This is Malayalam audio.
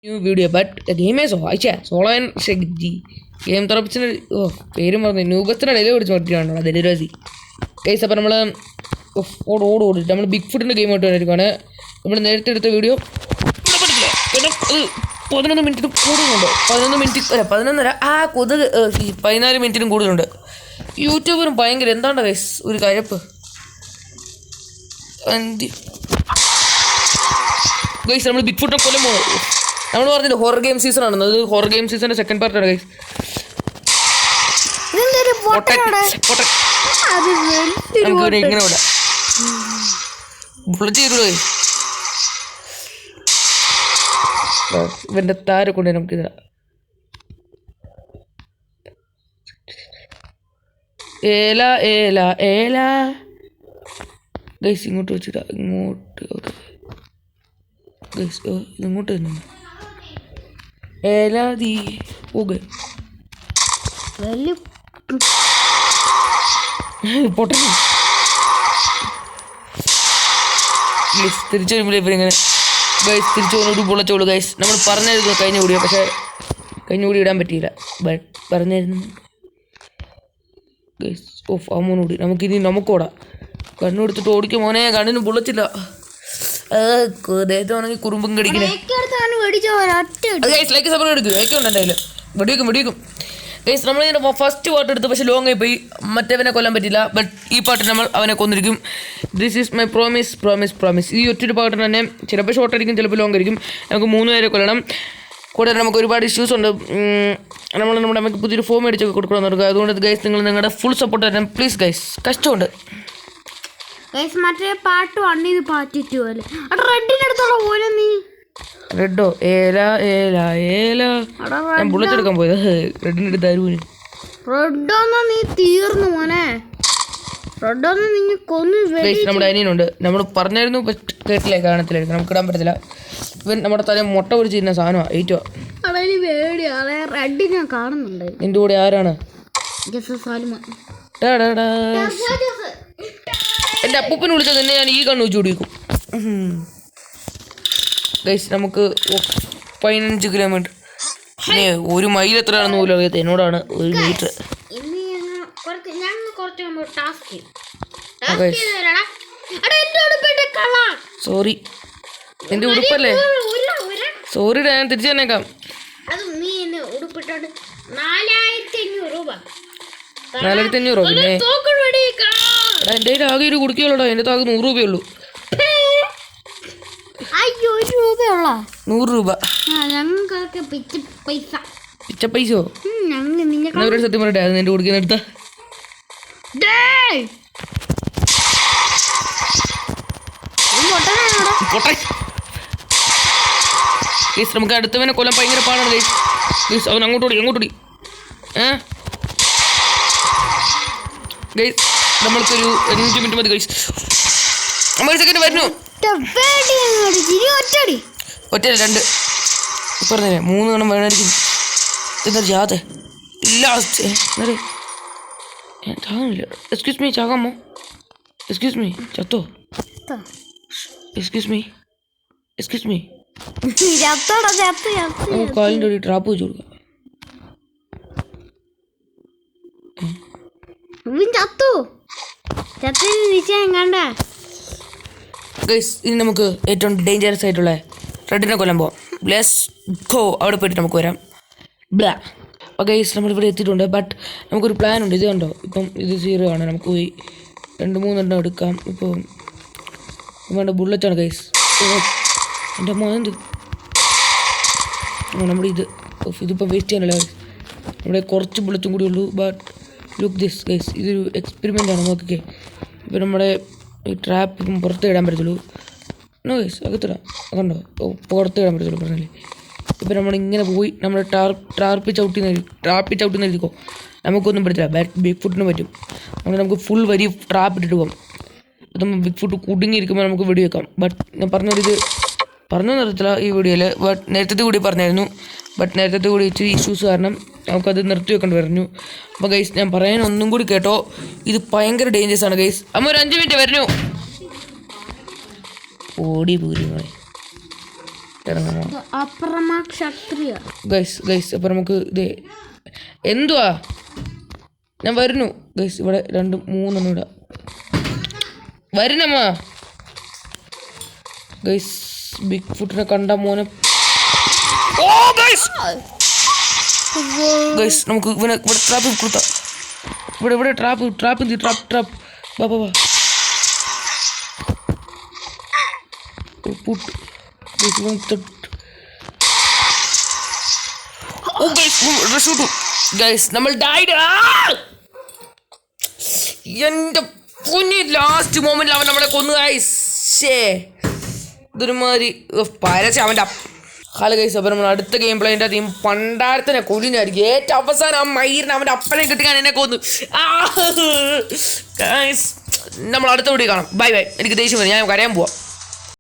new video, but the game is solo and game തറപ്പിച്ചിന് പേരും പറഞ്ഞു ന്യൂബത്തിന് ഇടയിൽ പിടിച്ച് പറ്റിയാണോ ഡെലിവറി കേസ്. അപ്പം നമ്മൾ ഓടി നമ്മൾ ബിഗ് ഫുഡിൻ്റെ ഗെയിം ആയിട്ട് വന്നിരിക്കുകയാണ്. നമ്മൾ നേരത്തെ എടുത്ത വീഡിയോ പറ്റില്ല കാരണം അത് 11 മിനിറ്റിന് കൂടുതലുണ്ട്. 11 കൊതുക് 14 മിനിറ്റിനും കൂടുതലുണ്ട്. യൂട്യൂബിനും ഭയങ്കര എന്താണ്ട കേസ് ഒരു കഴപ്പ് ഗൈസ്. നമ്മൾ ബിഗ് ഫുഡിനെ കൊല്ലം പോകുന്നത് നമ്മൾ പറഞ്ഞില്ല ഹൊറർ ഗെയിം സീസൺ ആണെന്ന്. അത് ഹൊറർ ഗെയിം സീസണിൻ്റെ സെക്കൻഡ് പാർട്ടാണ് ഗൈസ്. നമുക്ക് ഇങ്ങനെ വിടാം ബുള്ളറ്റ് ചെയ്തോളൂ. ഇവൻ്റെ താരെ കൊണ്ട് നമുക്കിതാ ഏല ഏല ഏല ഗൈസ്. ഇങ്ങോട്ട് വെച്ചിട്ടാ ഇങ്ങോട്ട് ഗൈസ് ഇങ്ങോട്ട് തന്നെ ഏല ദീ പോകെ പൊട്ട ഗൈസ്. തിരിച്ചു വരുമ്പോൾ ഇവരിങ്ങനെ ഗൈസ് തിരിച്ചു പോകുന്നൊരു പൊള്ളച്ചോളൂ ഗൈസ്. നമ്മൾ പറഞ്ഞായിരുന്നു കഴിഞ്ഞ വീഡിയോ, പക്ഷേ കഴിഞ്ഞ വീഡിയോ ഇടാൻ പറ്റിയില്ല. ബട്ട് പറഞ്ഞായിരുന്നു ഗൈസ്. ഓഫ് അമ്മൂടി നമുക്കിനി നമുക്കോടാം. കണ്ണെടുത്തിട്ട് ഓടിക്കും മോനെ, കണ്ണിന് പൊള്ളച്ചില്ല. ദേഹത്താണെങ്കിൽ കുറുമ്പും കടിക്കണേ ഗൈസ്. ലൈക്ക് സപ്പോർട്ട് എടുക്കും ഏക്കുണ്ട് എൻ്റെ കയ്യിൽ വെടിവെക്കും ഗൈസ്. നമ്മളിതിൻ്റെ ഫസ്റ്റ് പാട്ട് എടുത്തു, പക്ഷേ ലോങ് ആയി പോയി. മറ്റവനെ കൊല്ലാൻ പറ്റില്ല. ബട്ട് ഈ പാട്ടിൽ നമ്മൾ അവനെ കൊന്നിരിക്കും. This is my promise. ഈ ഒറ്റൊരു പാട്ടിന് തന്നെ ചിലപ്പോൾ ഷോർട്ട് ആയിരിക്കും, ചിലപ്പോൾ ലോങ് ആയിരിക്കും. നമുക്ക് 3 പേരെ കൊല്ലണം. കൂടാതെ നമുക്ക് ഒരുപാട് ഇഷ്യൂസ് ഉണ്ട്. നമ്മുടെ നമുക്ക് പുതിയൊരു ഫോം മേടിച്ചൊക്കെ കൊടുക്കണമെന്ന് പറയുക. അതുകൊണ്ട് ഗൈസ് നിങ്ങൾ നിങ്ങളുടെ ഫുൾ സപ്പോർട്ട് തരണം പ്ലീസ് ഗൈസ്. കഷ്ടമുണ്ട് മറ്റേ പാട്ട് വണ്ടി പാറ്റിട്ട് പോലെ റെഡിനടുത്തുള്ള പോലെ നീ റെഡോ ഏല ഏല ഏല ഞാൻ ബുള്ളറ്റ് എടുക്കാൻ പോയത് റെഡിൻ്റെ അടുത്ത് അരുവിന്. റെഡോന്ന് നീ തീർന്നു മോനെ. റെഡോന്ന് നീ കൊന്നു. നമ്മുടെ അനിയനുണ്ട്. നമ്മൾ പറഞ്ഞായിരുന്നു കേട്ടില്ലേ, കാണത്തില്ലായിരുന്നു. നമുക്ക് ഇടാൻ പറ്റത്തില്ല. ഇവൻ നമ്മുടെ തല മുട്ട പൊടിച്ച് തരുന്ന സാധനമാണ്. ഏറ്റവും റെഡ് ഞാൻ കാണുന്നുണ്ട്. നിന്റെ കൂടെ ആരാണ്? എൻ്റെ അപ്പൂപ്പനെ വിളിച്ചത് തന്നെ ഞാൻ ഈ കണ്ണ് വെച്ച് കുടിക്കും ഗൈസ്. നമുക്ക് 15 കിലോമീറ്റർ പിന്നെ 1 മൈൽ എത്രയാണെന്ന് പോലും അറിയാത്ത എന്നോടാണ് 1 മീറ്റർ. സോറി എൻ്റെ ഉടുപ്പല്ലേ. സോറി ഞാൻ തിരിച്ചു തന്നേക്കാം. 4500 പിന്നെ എൻ്റെ കയ്യിൽ ആകെ ഒരു കുടിക്കുള്ളൂടാ. എൻ്റെ താകെ 100 രൂപയുള്ളൂ. 100 രൂപ പിച്ച പൈസയോ? എന്നവരോട് സത്യം പറയട്ടെ, അത് എൻ്റെ കുടിക്കുന്ന എടുത്ത ഗൈസ്. നമുക്ക് അടുത്തവനെ കൊല്ലാൻ ഭയങ്കര പാടാണ് ഗൈസ്. ഗൈസ് അവൻ അങ്ങോട്ടോടി ഗൈസ്. നമ്മൾക്കൊരു 5 മിനിറ്റ് മതി ഗൈസ്. 50 സെക്കൻഡ് വരുന്നു. ഒറ്റ 2 പറഞ്ഞേ 3 എണ്ണം വേണമായിരിക്കും. എന്താ ജാത ലാസ്റ്റ് എക്സ്ക്യൂസ് മീ ചാകാമോ? എക്സ്ക്യൂസ് മീ ചത്തോ? എക്സ്ക്യൂസ് മീ കാലിൻ്റെ ഒരു ട്രാപ്പ് വെച്ച് കൊടുക്കാം. ഗൈസ് ഇനി നമുക്ക് ഏറ്റവും ഡേഞ്ചറസ് ആയിട്ടുള്ള റെഡിനെ കൊല്ലാൻ പോവാം. Let's go. അവിടെ പോയിട്ട് നമുക്ക് വരാം. ബ്ലാ. അപ്പോൾ ഗൈസ് നമ്മളിവിടെ എത്തിയിട്ടുണ്ട്. ബട്ട് നമുക്കൊരു പ്ലാൻ ഉണ്ട്. ഇത് കണ്ടോ, ഇപ്പം ഇത് 0 ആണ്. നമുക്ക് പോയി 2-3 എണ്ണം എടുക്കാം. ഇപ്പോൾ വേണ്ട ബുള്ളറ്റാണ് ഗൈസ്. എൻ്റെ മോനെന്ത് നമ്മുടെ ഇതിപ്പോൾ വേസ്റ്റ് ചെയ്യാനല്ല. ഇവിടെ കുറച്ച് ബുള്ളറ്റും കൂടി ഉള്ളൂ. ബട്ട് ലുക്ക് ദിസ് ഗൈസ്, ഇതൊരു എക്സ്പെരിമെൻ്റ് ആണ്. നോക്കിക്കേ, ഇപ്പോൾ നമ്മുടെ ഈ ട്രാപ്പ് ഇപ്പം പുറത്ത് ഇടാൻ പറ്റത്തുള്ളൂ. നോ ഗൈസ് അകത്തിടാം. അതുണ്ടോ പുറത്ത് ഇടാൻ പറ്റത്തുള്ളൂ പറഞ്ഞാലേ. ഇപ്പം നമ്മളിങ്ങനെ പോയി നമ്മൾ ട്രാപ്പി ചവിട്ടി എഴുതിക്കോ. നമുക്കൊന്നും പറ്റത്തില്ല. ബിഗ് ഫുഡിന് പറ്റും. അങ്ങനെ നമുക്ക് ഫുൾ വരി ട്രാപ്പ് ഇട്ടിട്ട് പോകാം. അത് നമ്മൾ ബിഗ് ഫുഡ് കുടുങ്ങിയിരിക്കുമ്പോൾ നമുക്ക് വെടിവെക്കാം. ബട്ട് ഞാൻ പറഞ്ഞൊരിത് പറഞ്ഞു നിർത്തില്ല ഈ വീഡിയോയിൽ. ബട്ട് നേരത്തെ കൂടി പറഞ്ഞായിരുന്നു. ബട്ട് നേരത്തെ കൂടി ഇച്ചിരി ഇഷ്യൂസ് കാരണം നമുക്കത് നിർത്തി വെക്കേണ്ടി പറഞ്ഞു. അപ്പോൾ ഗൈസ് ഞാൻ പറയാൻ ഒന്നും കൂടി കേട്ടോ, ഇത് ഭയങ്കര ഡേഞ്ചറസ് ആണ് ഗൈസ്. അമ്മ ഒരു 5 മിനിറ്റ് വരുന്നു. ഓടി പൂരി മോളെ. ഇറങ്ങാമോ അപ്പുറമാ ക്ഷത്രിയ ഗൈസ് അപ്പം നമുക്ക് ഇത് എന്തുവാ ഞാൻ വരുന്നു ഗൈസ് ഇവിടെ 2 3 ഇടാം വരുന്നമ്മ ഗൈസ് ബിഗ് ഫുട്ടിനെ കണ്ട മോനെ ഓ ഗൈസ് ഗൈസ് നമുക്ക് ഇവിടെ ട്രാപ്പ് കൊടുത്താം ഇവിടെ ട്രാപ്പ് വാ പുട്ട് ഓ ഗൈസ് നമ്മൾ ഡൈഡ് എൻ്റെ പൊന്നി ലാസ്റ്റ് മൊമെന്റിൽ അവൻ നമ്മളെ കൊന്നു ഗൈസ് ഇതൊരുമാതിരി പരച്ച അവൻ്റെ ഹലോ ഗൈസ് അപ്പോൾ നമ്മൾ അടുത്ത ഗെയിം പ്ലേൻ്റെ ടീം പണ്ടാരത്തിനെ കൊല്ലിനായിരിക്കും ഏറ്റവും അവസാനം ആ മയിറിനെ അവൻ്റെ അപ്പനെ കിട്ടിക്കാൻ എന്നെ കൊന്നു ഗൈസ് നമ്മൾ അടുത്ത വീഡിയോ കാണാം ബൈ എനിക്ക് ദേഷ്യം വരും ഞാൻ കരയാൻ പോവാം